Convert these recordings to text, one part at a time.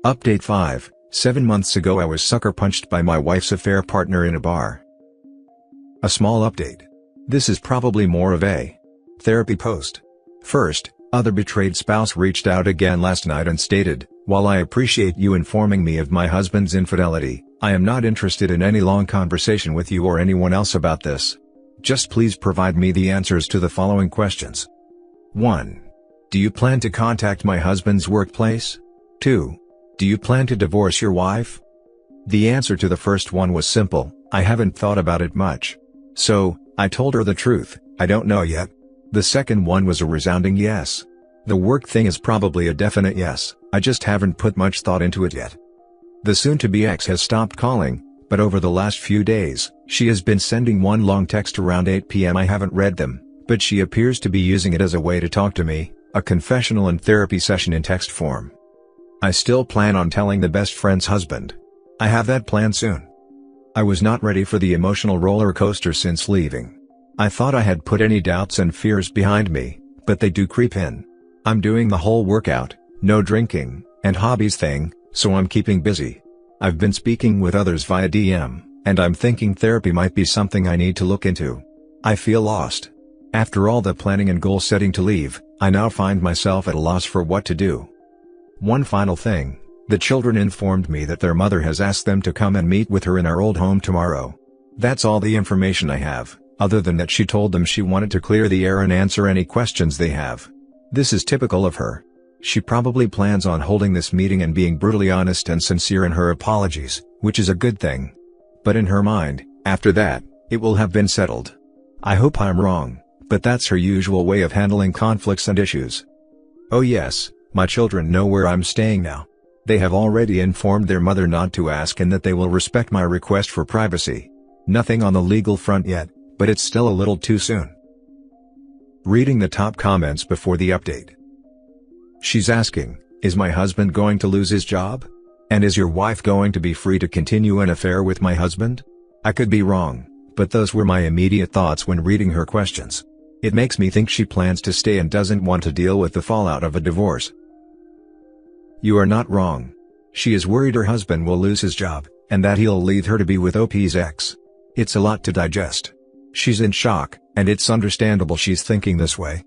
Update 5, 7 months ago I was sucker punched by my wife's affair partner in a bar. A small update. This is probably more of a therapy post. First, other betrayed spouse reached out again last night and stated, "While I appreciate you informing me of my husband's infidelity, I am not interested in any long conversation with you or anyone else about this. Just please provide me the answers to the following questions. 1. Do you plan to contact my husband's workplace? 2. Do you plan to divorce your wife?" The answer to the first one was simple: I haven't thought about it much. So, I told her the truth, I don't know yet. The second one was a resounding yes. The work thing is probably a definite yes, I just haven't put much thought into it yet. The soon-to-be ex has stopped calling, but over the last few days, she has been sending one long text around 8 p.m. I haven't read them, but she appears to be using it as a way to talk to me, a confessional and therapy session in text form. I still plan on telling the best friend's husband. I have that plan soon. I was not ready for the emotional roller coaster since leaving. I thought I had put any doubts and fears behind me, but they do creep in. I'm doing the whole workout, no drinking, and hobbies thing, so I'm keeping busy. I've been speaking with others via DM, and I'm thinking therapy might be something I need to look into. I feel lost. After all the planning and goal setting to leave, I now find myself at a loss for what to do. One final thing, the children informed me that their mother has asked them to come and meet with her in our old home tomorrow. That's all the information I have, other than that she told them she wanted to clear the air and answer any questions they have. This is typical of her. She probably plans on holding this meeting and being brutally honest and sincere in her apologies, which is a good thing. But in her mind, after that, it will have been settled. I hope I'm wrong, but that's her usual way of handling conflicts and issues. Oh yes, my children know where I'm staying now. They have already informed their mother not to ask and that they will respect my request for privacy. Nothing on the legal front yet, but it's still a little too soon. Reading the top comments before the update. She's asking, is my husband going to lose his job? And is your wife going to be free to continue an affair with my husband? I could be wrong, but those were my immediate thoughts when reading her questions. It makes me think she plans to stay and doesn't want to deal with the fallout of a divorce. You are not wrong. She is worried her husband will lose his job, and that he'll leave her to be with OP's ex. It's a lot to digest. She's in shock, and it's understandable she's thinking this way.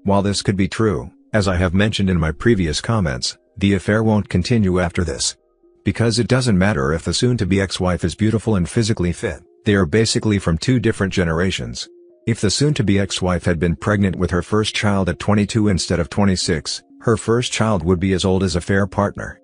While this could be true, as I have mentioned in my previous comments, the affair won't continue after this. Because it doesn't matter if the soon-to-be ex-wife is beautiful and physically fit, they are basically from two different generations. If the soon-to-be ex-wife had been pregnant with her first child at 22 instead of 26, her first child would be as old as affair partner.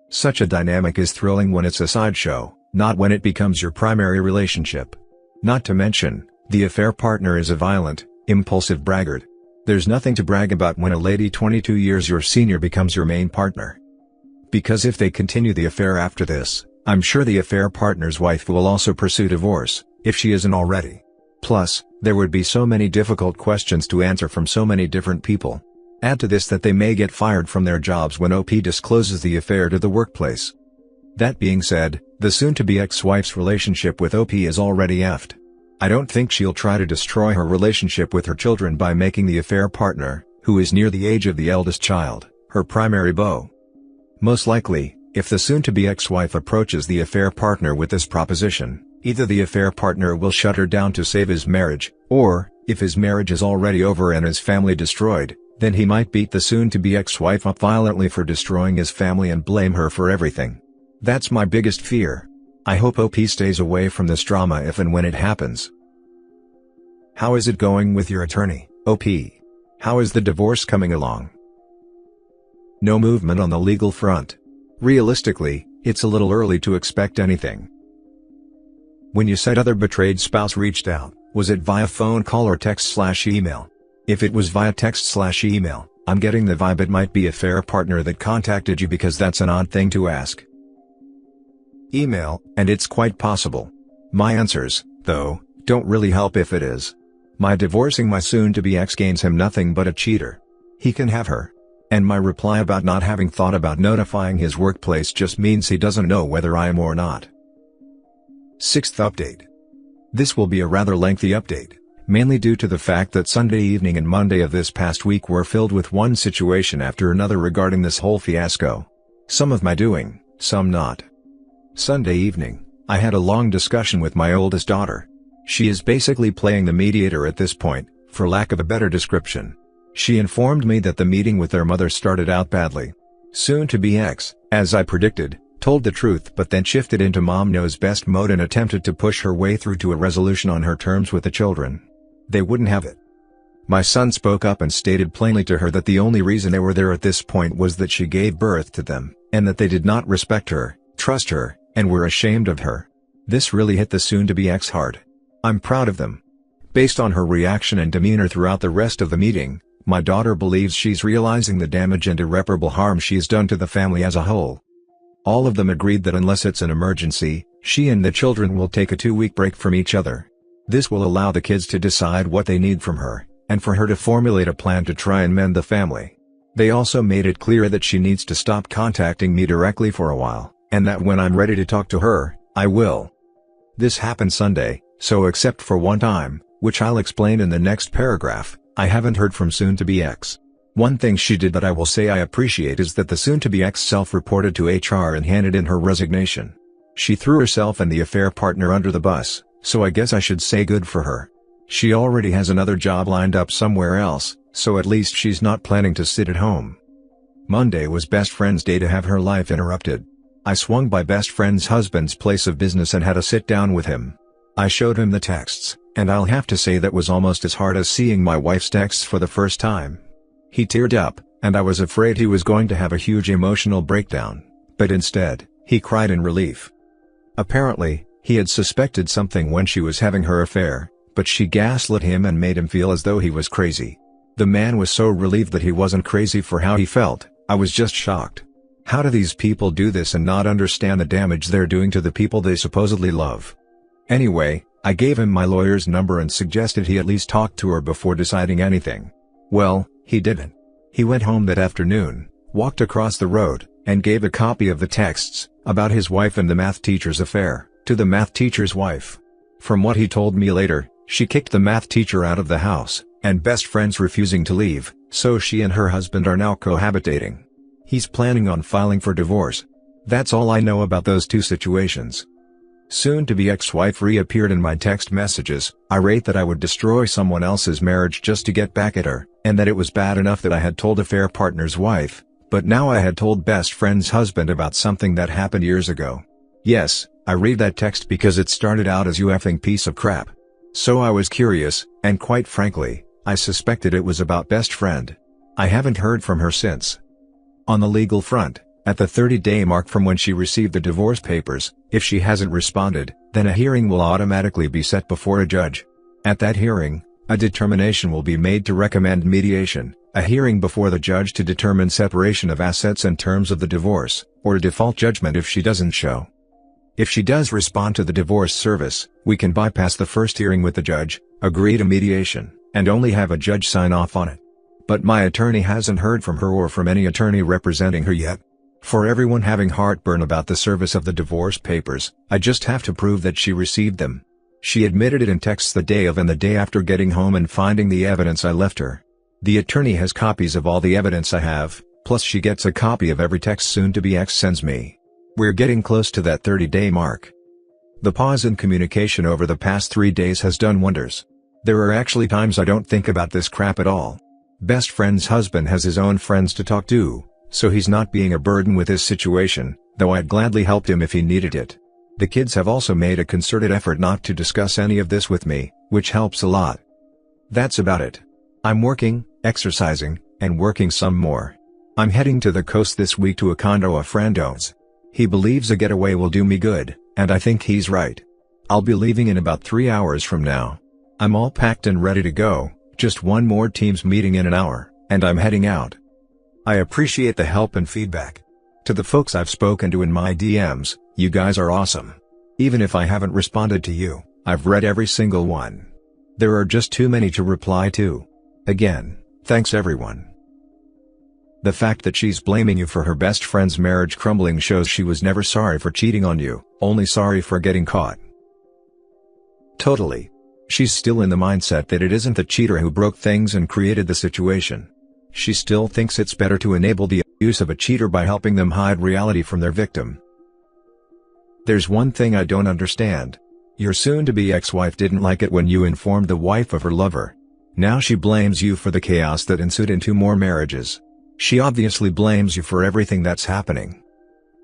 Such a dynamic is thrilling when it's a sideshow, not when it becomes your primary relationship. Not to mention, the affair partner is a violent, impulsive braggart. There's nothing to brag about when a lady 22 years your senior becomes your main partner. Because if they continue the affair after this, I'm sure the affair partner's wife will also pursue divorce, if she isn't already. Plus, there would be so many difficult questions to answer from so many different people. Add to this that they may get fired from their jobs when OP discloses the affair to the workplace. That being said, the soon-to-be ex-wife's relationship with OP is already effed. I don't think she'll try to destroy her relationship with her children by making the affair partner, who is near the age of the eldest child, her primary beau. Most likely, if the soon-to-be ex-wife approaches the affair partner with this proposition, either the affair partner will shut her down to save his marriage, or, if his marriage is already over and his family destroyed, then he might beat the soon-to-be ex-wife up violently for destroying his family and blame her for everything. That's my biggest fear. I hope OP stays away from this drama if and when it happens. How is it going with your attorney, OP? How is the divorce coming along? No movement on the legal front. Realistically, it's a little early to expect anything. When you said other betrayed spouse reached out, was it via phone call or text/email? If it was via text/email, I'm getting the vibe it might be a affair partner that contacted you because that's an odd thing to ask. Email, and it's quite possible. My answers, though, don't really help if it is. My divorcing my soon-to-be ex gains him nothing but a cheater. He can have her. And my reply about not having thought about notifying his workplace just means he doesn't know whether I am or not. 6th update. This will be a rather lengthy update, mainly due to the fact that Sunday evening and Monday of this past week were filled with one situation after another regarding this whole fiasco. Some of my doing, some not. Sunday evening, I had a long discussion with my oldest daughter. She is basically playing the mediator at this point, for lack of a better description. She informed me that the meeting with their mother started out badly. Soon-to-be ex, as I predicted, told the truth but then shifted into mom knows best mode and attempted to push her way through to a resolution on her terms with the children. They wouldn't have it. My son spoke up and stated plainly to her that the only reason they were there at this point was that she gave birth to them, and that they did not respect her, trust her, and were ashamed of her. This really hit the soon-to-be ex hard. I'm proud of them. Based on her reaction and demeanor throughout the rest of the meeting, my daughter believes she's realizing the damage and irreparable harm she's done to the family as a whole. All of them agreed that unless it's an emergency, she and the children will take a 2-week break from each other. This will allow the kids to decide what they need from her, and for her to formulate a plan to try and mend the family. They also made it clear that she needs to stop contacting me directly for a while, and that when I'm ready to talk to her, I will. This happened Sunday, so except for one time, which I'll explain in the next paragraph, I haven't heard from soon-to-be ex. One thing she did that I will say I appreciate is that the soon-to-be ex self-reported to HR and handed in her resignation. She threw herself and the affair partner under the bus, so I guess I should say good for her. She already has another job lined up somewhere else, so at least she's not planning to sit at home. Monday was best friend's day to have her life interrupted. I swung by best friend's husband's place of business and had a sit down with him. I showed him the texts, and I'll have to say that was almost as hard as seeing my wife's texts for the first time. He teared up, and I was afraid he was going to have a huge emotional breakdown, but instead, he cried in relief. Apparently, he had suspected something when she was having her affair, but she gaslit him and made him feel as though he was crazy. The man was so relieved that he wasn't crazy for how he felt. I was just shocked. How do these people do this and not understand the damage they're doing to the people they supposedly love? Anyway, I gave him my lawyer's number and suggested he at least talk to her before deciding anything. Well, he didn't. He went home that afternoon, walked across the road, and gave a copy of the texts, about his wife and the math teacher's affair, to the math teacher's wife. From what he told me later, she kicked the math teacher out of the house, and best friend's refusing to leave, so she and her husband are now cohabitating. He's planning on filing for divorce. That's all I know about those two situations. Soon-to-be ex-wife reappeared in my text messages, irate that I would destroy someone else's marriage just to get back at her, and that it was bad enough that I had told affair partner's wife, but now I had told best friend's husband about something that happened years ago. Yes, I read that text because it started out as "you effing piece of crap." So I was curious, and quite frankly, I suspected it was about best friend. I haven't heard from her since. On the legal front, at the 30-day mark from when she received the divorce papers, if she hasn't responded, then a hearing will automatically be set before a judge. At that hearing, a determination will be made to recommend mediation, a hearing before the judge to determine separation of assets and terms of the divorce, or a default judgment if she doesn't show. If she does respond to the divorce service, we can bypass the first hearing with the judge, agree to mediation, and only have a judge sign off on it. But my attorney hasn't heard from her or from any attorney representing her yet. For everyone having heartburn about the service of the divorce papers, I just have to prove that she received them. She admitted it in texts the day of and the day after getting home and finding the evidence I left her. The attorney has copies of all the evidence I have, plus she gets a copy of every text soon-to-be ex sends me. We're getting close to that 30-day mark. The pause in communication over the past 3 days has done wonders. There are actually times I don't think about this crap at all. Best friend's husband has his own friends to talk to, so he's not being a burden with his situation, though I'd gladly helped him if he needed it. The kids have also made a concerted effort not to discuss any of this with me, which helps a lot. That's about it. I'm working, exercising, and working some more. I'm heading to the coast this week to a condo a friend owns. He believes a getaway will do me good, and I think he's right. I'll be leaving in about 3 hours from now. I'm all packed and ready to go, just one more Teams meeting in an hour, and I'm heading out. I appreciate the help and feedback. To the folks I've spoken to in my DMs, you guys are awesome. Even if I haven't responded to you, I've read every single one. There are just too many to reply to. Again, thanks everyone. The fact that she's blaming you for her best friend's marriage crumbling shows she was never sorry for cheating on you, only sorry for getting caught. Totally. She's still in the mindset that it isn't the cheater who broke things and created the situation. She still thinks it's better to enable the use of a cheater by helping them hide reality from their victim. There's one thing I don't understand. Your soon-to-be ex-wife didn't like it when you informed the wife of her lover. Now she blames you for the chaos that ensued in 2 more marriages. She obviously blames you for everything that's happening.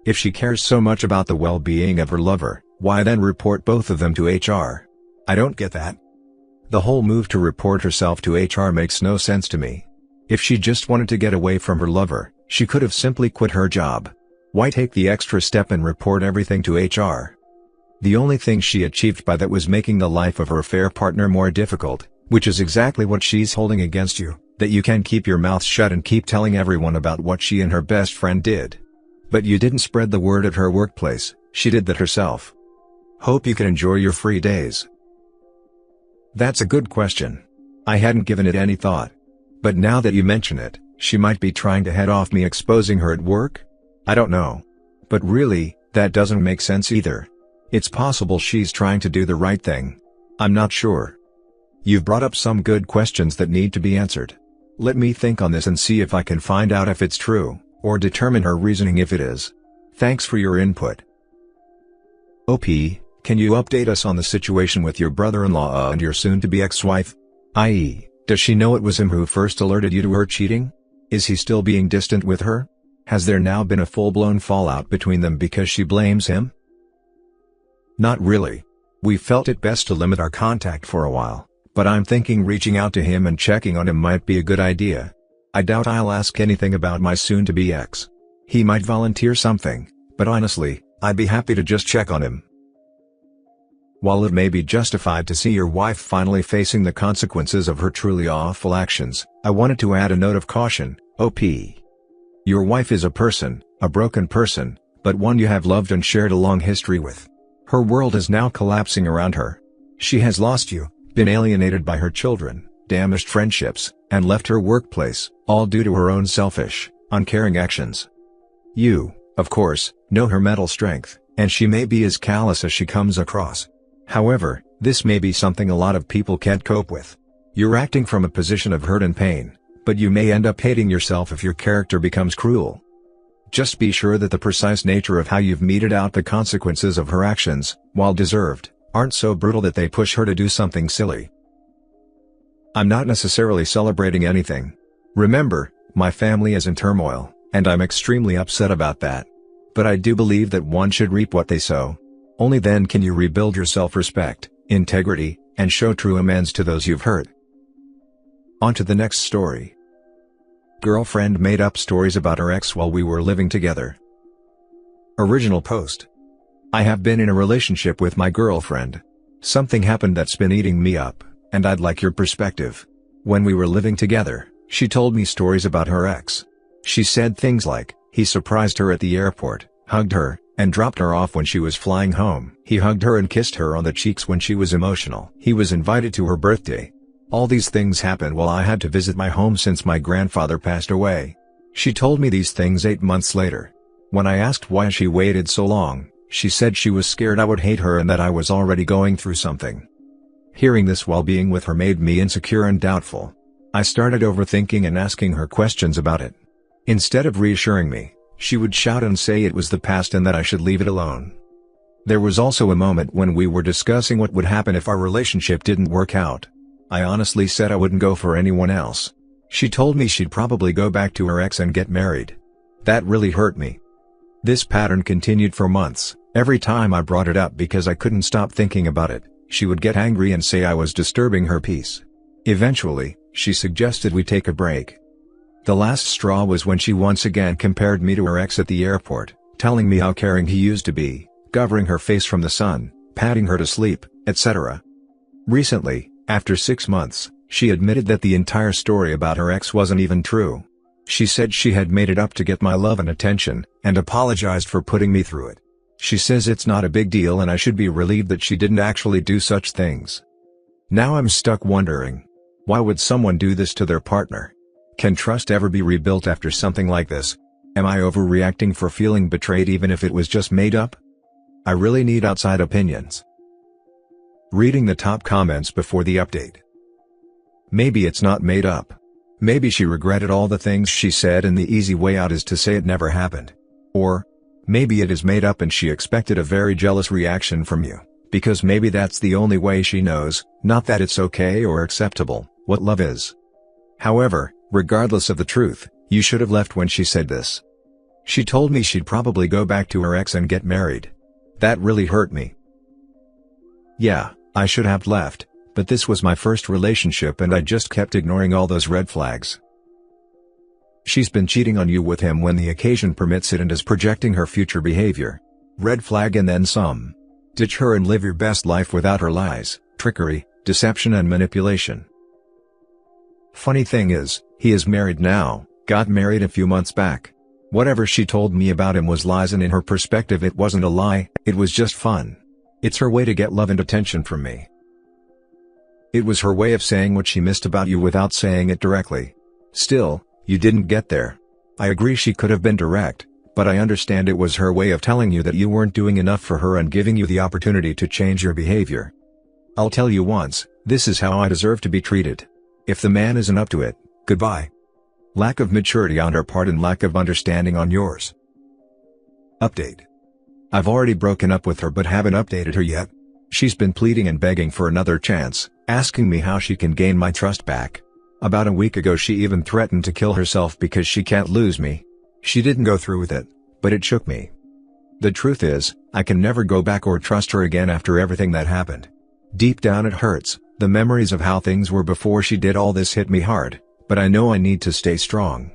If she cares so much about the well-being of her lover, why then report both of them to HR? I don't get that. The whole move to report herself to HR makes no sense to me. If she just wanted to get away from her lover, she could have simply quit her job. Why take the extra step and report everything to HR? The only thing she achieved by that was making the life of her affair partner more difficult, which is exactly what she's holding against you, that you can keep your mouth shut and keep telling everyone about what she and her best friend did. But you didn't spread the word at her workplace, she did that herself. Hope you can enjoy your free days. That's a good question. I hadn't given it any thought. But now that you mention it, she might be trying to head off me exposing her at work? I don't know. But really, that doesn't make sense either. It's possible she's trying to do the right thing. I'm not sure. You've brought up some good questions that need to be answered. Let me think on this and see if I can find out if it's true, or determine her reasoning if it is. Thanks for your input. OP, can you update us on the situation with your brother-in-law and your soon-to-be ex-wife? I.e., does she know it was him who first alerted you to her cheating? Is he still being distant with her? Has there now been a full-blown fallout between them because she blames him? Not really. We felt it best to limit our contact for a while, but I'm thinking reaching out to him and checking on him might be a good idea. I doubt I'll ask anything about my soon-to-be ex. He might volunteer something, but honestly, I'd be happy to just check on him. While it may be justified to see your wife finally facing the consequences of her truly awful actions, I wanted to add a note of caution, OP. Your wife is a person, a broken person, but one you have loved and shared a long history with. Her world is now collapsing around her. She has lost you, been alienated by her children, damaged friendships, and left her workplace, all due to her own selfish, uncaring actions. You, of course, know her mental strength, and she may be as callous as she comes across. However, this may be something a lot of people can't cope with. You're acting from a position of hurt and pain, but you may end up hating yourself if your character becomes cruel. Just be sure that the precise nature of how you've meted out the consequences of her actions, while deserved, aren't so brutal that they push her to do something silly. I'm not necessarily celebrating anything. Remember, my family is in turmoil, and I'm extremely upset about that. But I do believe that one should reap what they sow. Only then can you rebuild your self-respect, integrity, and show true amends to those you've hurt. On to the next story. Girlfriend made up stories about her ex while we were living together. Original post. I have been in a relationship with my girlfriend. Something happened that's been eating me up, and I'd like your perspective. When we were living together, she told me stories about her ex. She said things like, he surprised her at the airport, hugged her, and dropped her off when she was flying home. He hugged her and kissed her on the cheeks when she was emotional. He was invited to her birthday. All these things happened while I had to visit my home since my grandfather passed away. She told me these things 8 months later. When I asked why she waited so long, she said she was scared I would hate her and that I was already going through something. Hearing this while being with her made me insecure and doubtful. I started overthinking and asking her questions about it. Instead of reassuring me, she would shout and say it was the past and that I should leave it alone. There was also a moment when we were discussing what would happen if our relationship didn't work out. I honestly said I wouldn't go for anyone else. She told me she'd probably go back to her ex and get married. That really hurt me. This pattern continued for months. Every time I brought it up because I couldn't stop thinking about it, she would get angry and say I was disturbing her peace. Eventually, she suggested we take a break. The last straw was when she once again compared me to her ex at the airport, telling me how caring he used to be, covering her face from the sun, patting her to sleep, etc. Recently, after 6 months, she admitted that the entire story about her ex wasn't even true. She said she had made it up to get my love and attention, and apologized for putting me through it. She says it's not a big deal and I should be relieved that she didn't actually do such things. Now I'm stuck wondering, why would someone do this to their partner? Can trust ever be rebuilt after something like this? Am I overreacting for feeling betrayed even if it was just made up? I really need outside opinions. Reading the top comments before the update. Maybe it's not made up. Maybe she regretted all the things she said and the easy way out is to say it never happened. Or, maybe it is made up and she expected a very jealous reaction from you, because maybe that's the only way she knows, not that it's okay or acceptable, what love is. However, regardless of the truth, you should have left when she said this. She told me she'd probably go back to her ex and get married. That really hurt me. Yeah, I should have left, but this was my first relationship and I just kept ignoring all those red flags. She's been cheating on you with him when the occasion permits it and is projecting her future behavior. Red flag and then some. Ditch her and live your best life without her lies, trickery, deception and manipulation. Funny thing is, he is married now, got married a few months back. Whatever she told me about him was lies and in her perspective it wasn't a lie, it was just fun. It's her way to get love and attention from me. It was her way of saying what she missed about you without saying it directly. Still, you didn't get there. I agree she could have been direct, but I understand it was her way of telling you that you weren't doing enough for her and giving you the opportunity to change your behavior. I'll tell you once, this is how I deserve to be treated. If the man isn't up to it, goodbye. Lack of maturity on her part and lack of understanding on yours. Update. I've already broken up with her but haven't updated her yet. She's been pleading and begging for another chance, asking me how she can gain my trust back. About a week ago she even threatened to kill herself because she can't lose me. She didn't go through with it, but it shook me. The truth is, I can never go back or trust her again after everything that happened. Deep down it hurts, the memories of how things were before she did all this hit me hard, but I know I need to stay strong.